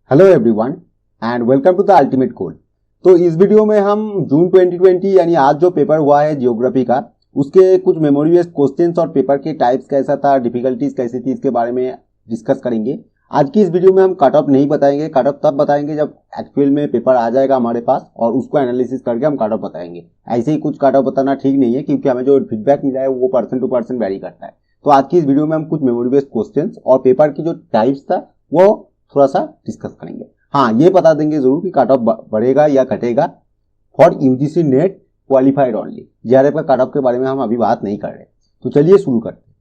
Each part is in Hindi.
Hello everyone and welcome to the ultimate code. तो इस वीडियो में हम जून 2020 यानी आज जो पेपर हुआ है जियोग्राफी का, उसके कुछ मेमोरी बेस्ड क्वेश्चंस और पेपर के टाइप्स कैसा था, डिफिकल्टीज कैसी थी, इसके बारे में डिस्कस करेंगे। आज की इस वीडियो में हम कट ऑफ नहीं बताएंगे, कट ऑफ तब बताएंगे जब एक्चुअल में पेपर आ जाएगा हमारे पास और उसको एनालिसिस करके हम कट ऑफ बताएंगे। ऐसे ही कुछ कट ऑफ बताना ठीक नहीं है, क्योंकि हमें जो फीडबैक मिला है वो पर्सन टू पर्सन वेरी करता है। तो आज की इस वीडियो में हम कुछ मेमोरी बेस्ड क्वेश्चंस और पेपर की जो टाइप्स था वो थोड़ा सा डिस्कस करेंगे। हाँ, ये बता देंगे जरूर कि कट ऑफ बढ़ेगा या घटेगा for UGC net qualified only. JRF का कट ऑफ के बारे में हम अभी बात नहीं कर रहे। तो चलिए शुरू करते हैं।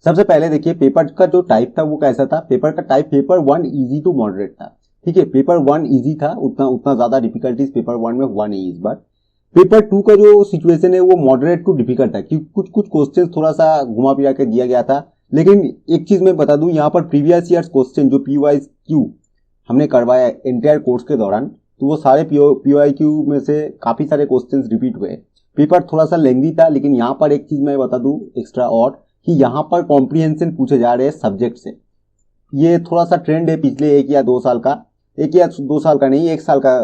सबसे पहले देखिए पेपर का जो टाइप था वो कैसा था। पेपर का type paper 1 easy to moderate था। ठीक है, पेपर 1 इजी था, उतना ज्यादा डिफिकल्टीज पेपर 1 में हुआ नहीं इस बार। पेपर 2 का जो सिचुएशन है वो मॉडरेट टू डिफिकल्ट था, क्योंकि कुछ क्वेश्चन थोड़ा सा घुमा फिरा के दिया गया था। लेकिन एक चीज मैं बता दूं, यहाँ पर प्रीवियस ईयर्स क्वेश्चन जो PYQ हमने करवाया एंटायर कोर्स के दौरान, तो वो सारे PYQ में से काफी सारे क्वेश्चंस रिपीट हुए। पेपर थोड़ा सा लेंथी था, लेकिन यहाँ पर एक चीज मैं बता दूं एक्स्ट्रा और, कि यहाँ पर कॉम्प्रिहेंशन पूछे जा रहे हैं सब्जेक्ट से। ये थोड़ा सा ट्रेंड है पिछले 1 या 2 साल का, 1 या 2 साल का नहीं, 1 साल का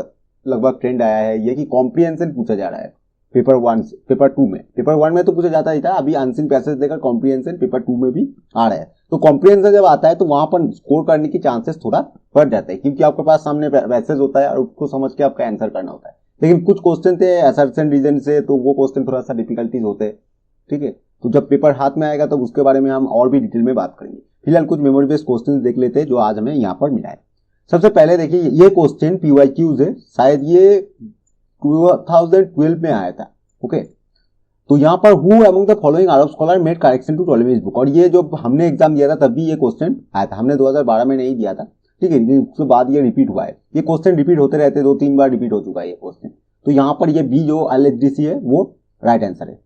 लगभग ट्रेंड आया है ये, कि कॉम्प्रिहेंशन पूछा जा रहा है पेपर 1 से पेपर 2 में। पेपर 1 में तो पूछा जाता ही था, अभी अनसीन पैसेज देकर कॉम्प्रिहेंशन पेपर 2 में भी आ रहा है। तो कॉम्प्रिहेंशन जब आता है तो वहां पर स्कोर करने की चांसेस थोड़ा बढ़ जाते हैं, क्योंकि आपके पास सामने पैसेज होता है और उसको समझ के आपका आंसर करना होता है। लेकिन कुछ क्वेश्चन थे असर्शन रीजन से, तो वो क्वेश्चन थोड़ा सा डिफिकल्टीज होते हैं। ठीक है, तो जब पेपर हाथ में आएगा तब उसके बारे में हम और भी डिटेल में बात करेंगे। फिलहाल कुछ मेमोरी बेस्ड क्वेश्चन देख लेते हैं जो आज हमें यहाँ पर मिला है। सबसे पहले देखिए, ये क्वेश्चन PYQ है, शायद ये 2012 में आया था। ओके, तो यहाँ पर who among the following Arab scholar made correction to Ptolemy's book. और ये जो हमने एग्जाम दिया था तब भी ये क्वेश्चन आया था, हमने 2012 में नहीं दिया था। ठीक है, उसके बाद ये रिपीट हुआ है। ये क्वेश्चन रिपीट होते रहते, 2-3 बार रिपीट हो चुका है ये क्वेश्चन। तो यहाँ पर ये बी जो LHDC है वो राइट आंसर है।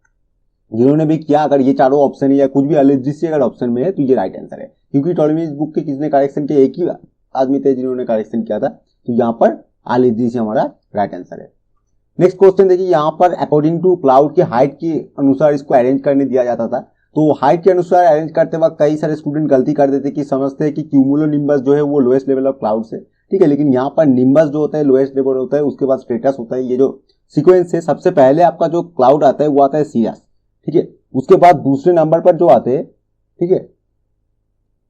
जिन्होंने भी किया, अगर ये चारों ऑप्शन है या कुछ भी LHDC अगर ऑप्शन में है तो ये राइट आंसर है, क्योंकि टॉलेमीज बुक के किसने करेक्शन किया, एक ही आदमी थे जिन्होंने करेक्शन किया था। तो यहाँ पर LHDC हमारा राइट आंसर है। नेक्स्ट क्वेश्चन देखिए, यहाँ पर अकॉर्डिंग टू क्लाउड के हाइट के अनुसार इसको अरेंज करने दिया जाता था। तो हाइट के अनुसार अरेंज करते वक्त कई सारे स्टूडेंट गलती कर देते कि समझते हैं कि क्यूमुलोनिम्बस जो है वो लोएस्ट लेवल ऑफ क्लाउड से। ठीक है, लेकिन यहाँ पर निम्बस जो होता है लोएस्ट लेवल होता है, उसके बाद स्ट्रेटस होता है। ये जो सीक्वेंस है, सबसे पहले आपका जो क्लाउड आता है वो आता है सीरस। ठीक है, उसके बाद दूसरे नंबर पर जो आते हैं, ठीक है,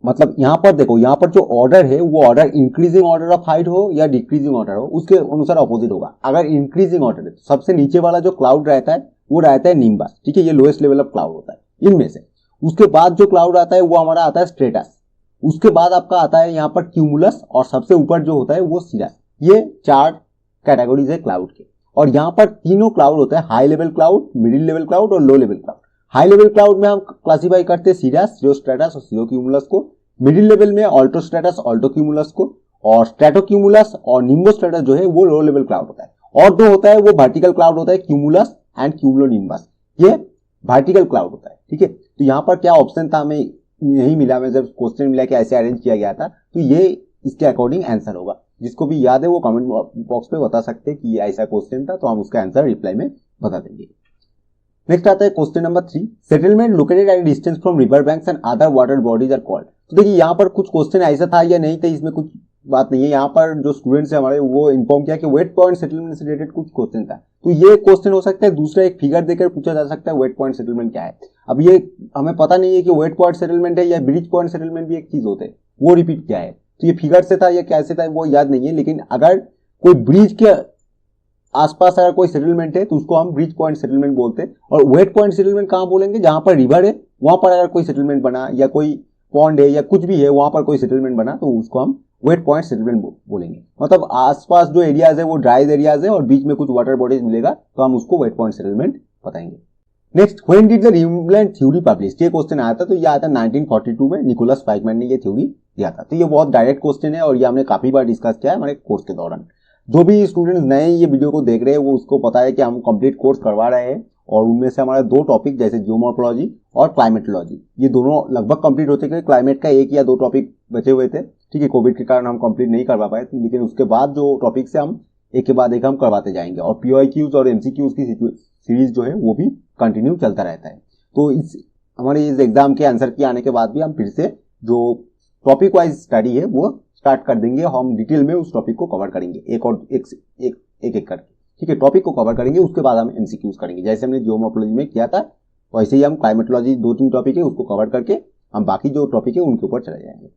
मतलब यहाँ पर देखो, यहाँ पर जो ऑर्डर है वो order increasing order of height हो या डिक्रीजिंग ऑर्डर हो, उसके अनुसार अपोजिट होगा। अगर इंक्रीजिंग ऑर्डर है तो सबसे नीचे वाला जो क्लाउड रहता है वो रहता है निम्बस। ठीक है, ये लोएस्ट लेवल ऑफ क्लाउड होता है इनमें से। उसके बाद जो क्लाउड आता है वो हमारा आता है स्ट्रेटस। उसके बाद आपका आता है यहाँ पर क्यूमुलस, और सबसे ऊपर जो होता है वो सीरस। ये 4 कैटेगरीज है क्लाउड के। और यहाँ पर तीनों क्लाउड होता है, high level cloud, middle level cloud और low level cloud. High level cloud में हम क्लासिफाई करते हैं सीरस, स्ट्रेटस और सीरोक्यूमुलस को। मिडिल लेवल में ऑल्टोस्ट्रेटस, ऑल्टोक्यूमुलस को, और स्ट्रेटोक्यूमुलस और निम्बोस्ट्रेटस जो है वो लो लेवल क्लाउड होता है। और दो होता है वो वर्टिकल क्लाउड होता है, क्यूमुलस एंड क्यूमुलोनिम्बस, ये वर्टिकल क्लाउड होता है। ठीक है, तो यहाँ पर क्या ऑप्शन था हमें नहीं मिला, हमें जब क्वेश्चन मिला कि ऐसे अरेंज किया गया था, तो ये इसके अकॉर्डिंग आंसर होगा। जिसको भी याद है वो कमेंट बॉक्स पे बता सकते हैं कि ये ऐसा क्वेश्चन था, तो हम उसका आंसर रिप्लाई में बता देंगे। नेक्स्ट आता है question number 3, settlement located at distance from river banks and other water bodies are called. तो देखिए यहाँ पर कुछ क्वेश्चन ऐसा था या नहीं था, इसमें कुछ बात नहीं है। यहाँ पर जो स्टूडेंट्स है हमारे वो इन्फॉर्म किया कि वेट पॉइंट सेटलमेंट से रिलेटेड कुछ क्वेश्चन था। तो ये क्वेश्चन हो सकता है, दूसरा एक फिगर देकर पूछा जा सकता है वेट पॉइंट सेटलमेंट क्या है। अब ये हमें पता नहीं है कि वेट पॉइंट सेटलमेंट है या ब्रिज पॉइंट सेटलमेंट भी एक चीज होते हैं, वो रिपीट क्या है। तो ये फिगर से था या कैसे था वो याद नहीं है, लेकिन अगर कोई ब्रिज के आसपास अगर कोई सेटलमेंट है तो उसको हम ब्रिज पॉइंट सेटलमेंट बोलते हैं। और वेट पॉइंट सेटलमेंट कहां बोलेंगे, जहां पर रिवर है वहां पर अगर कोई सेटलमेंट बना, या कोई पॉन्ड है या कुछ भी है वहां पर कोई सेटलमेंट बना, तो उसको हम वेट पॉइंट सेटलमेंट बोलेंगे। मतलब आसपास जो एरियाज है वो ड्राई एरियाज है और बीच में कुछ वाटर बॉडीज मिलेगा, तो हम उसको वेट पॉइंट सेटलमेंट बताएंगे। Next, when did the Rimland theory publish. ये क्वेश्चन आया था, तो ये आया था 1942 में, निकोलस पाइकमैन ने ये थ्योरी दिया था। तो ये बहुत डायरेक्ट क्वेश्चन है और ये हमने काफी बार डिस्कस किया है हमारे कोर्स के दौरान। जो भी स्टूडेंट्स नए ये वीडियो को देख रहे हैं वो उसको पता है कि हम कंप्लीट कोर्स करवा रहे हैं, और उनमें से हमारे 2 टॉपिक जैसे जियोमॉर्फोलॉजी और क्लाइमेटोलॉजी, ये दोनों लगभग कंप्लीट हो चुके हैं। क्लाइमेट का 1 या 2 टॉपिक बचे हुए थे। ठीक है, कोविड के कारण हम कंप्लीट नहीं करवा पाए, लेकिन उसके बाद जो टॉपिक से हम एक के बाद एक हम करवाते जाएंगे। और PYQs और MCQs की सीरीज जो है वो भी कंटिन्यू चलता रहता है। तो हमारे इस एग्जाम के आंसर की आने के बाद भी हम फिर से जो टॉपिक वाइज स्टडी है वो स्टार्ट कर देंगे, हम डिटेल में उस टॉपिक को कवर करेंगे एक करके, ठीक है। टॉपिक को कवर करेंगे, उसके बाद हम एमसीक्यूज करेंगे, जैसे हमने जियोमॉर्फोलॉजी में किया था वैसे ही हम क्लाइमेटोलॉजी 2-3 टॉपिक है उसको कवर करके हम बाकी जो टॉपिक है उनके ऊपर चले जाएंगे।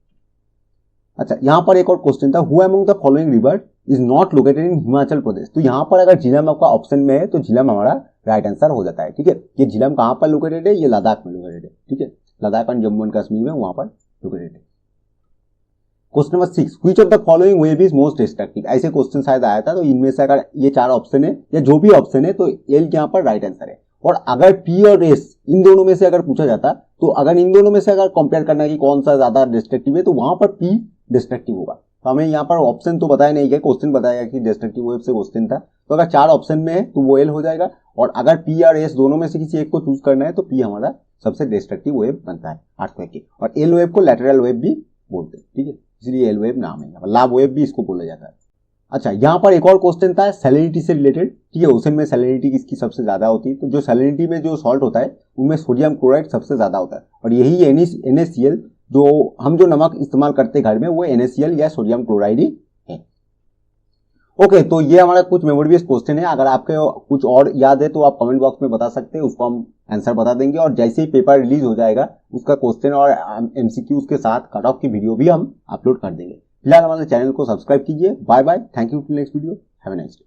अच्छा, यहाँ पर एक और क्वेश्चन था, who among the following river is not located in Himachal Pradesh. तो यहाँ पर अगर झीलम आपका ऑप्शन में है तो झीलम हमारा राइट आंसर हो जाता है, ठीक है। ये झीलम कहाँ पर लोकेटेड है, ये लद्दाख में लोकेटेड है, ठीक है। लद्दाख एंड जम्मू एंड कश्मीर में वहां पर लोकेटेड है। Question number 6, which of the following wave is most destructive. ऐसे क्वेश्चन शायद आया था, तो इनमें से अगर ये 4 ऑप्शन है या जो भी ऑप्शन है तो एल यहाँ पर राइट आंसर है। और अगर पी और एस इन दोनों में से अगर पूछा जाता, तो अगर इन दोनों में से अगर कंपेयर करना है कि कौन सा ज्यादा डिस्ट्रक्टिव है, तो वहां पर पी डिस्ट्रक्टिव होगा। तो हमें यहाँ पर ऑप्शन तो बताया नहीं है, क्वेश्चन बताया कि डिस्ट्रक्टिव वेव से क्वेश्चन था, तो अगर 4 ऑप्शन में है तो वो एल हो जाएगा। और अगर पी और एस दोनों में से किसी एक को चूज करना है तो पी हमारा सबसे डिस्ट्रक्टिव वेव बनता है अर्थक्वेक की। और एल वेव को लैटरल वेव भी बोलते हैं, ठीक है, इसलिए एल वेव नाम है, लाभ वेव भी इसको बोला जाता है। अच्छा, यहाँ पर एक और क्वेश्चन था सैलिनिटी से रिलेटेड, ठीक है। ओशन में सैलिनिटी किसकी सबसे ज्यादा होती है, तो जो सैलिनिटी में जो सॉल्ट होता है उनमें सोडियम क्लोराइड सबसे ज्यादा होता है। और यही NaCl जो हम जो नमक इस्तेमाल करते हैं घर में वो NaCl या सोडियम क्लोराइड ही है। ओके, तो ये हमारा कुछ मेमोरी बेस्ड क्वेश्चन है। अगर आपके कुछ और याद है तो आप कमेंट बॉक्स में बता सकते हैं, उसको हम आंसर बता देंगे। और जैसे ही पेपर रिलीज हो जाएगा उसका क्वेश्चन और एमसीक्यूज के साथ कट ऑफ की वीडियो भी हम अपलोड कर देंगे। फिलहाल हमारे चैनल को सब्सक्राइब कीजिए। Bye bye, thank you, next video, have a nice day.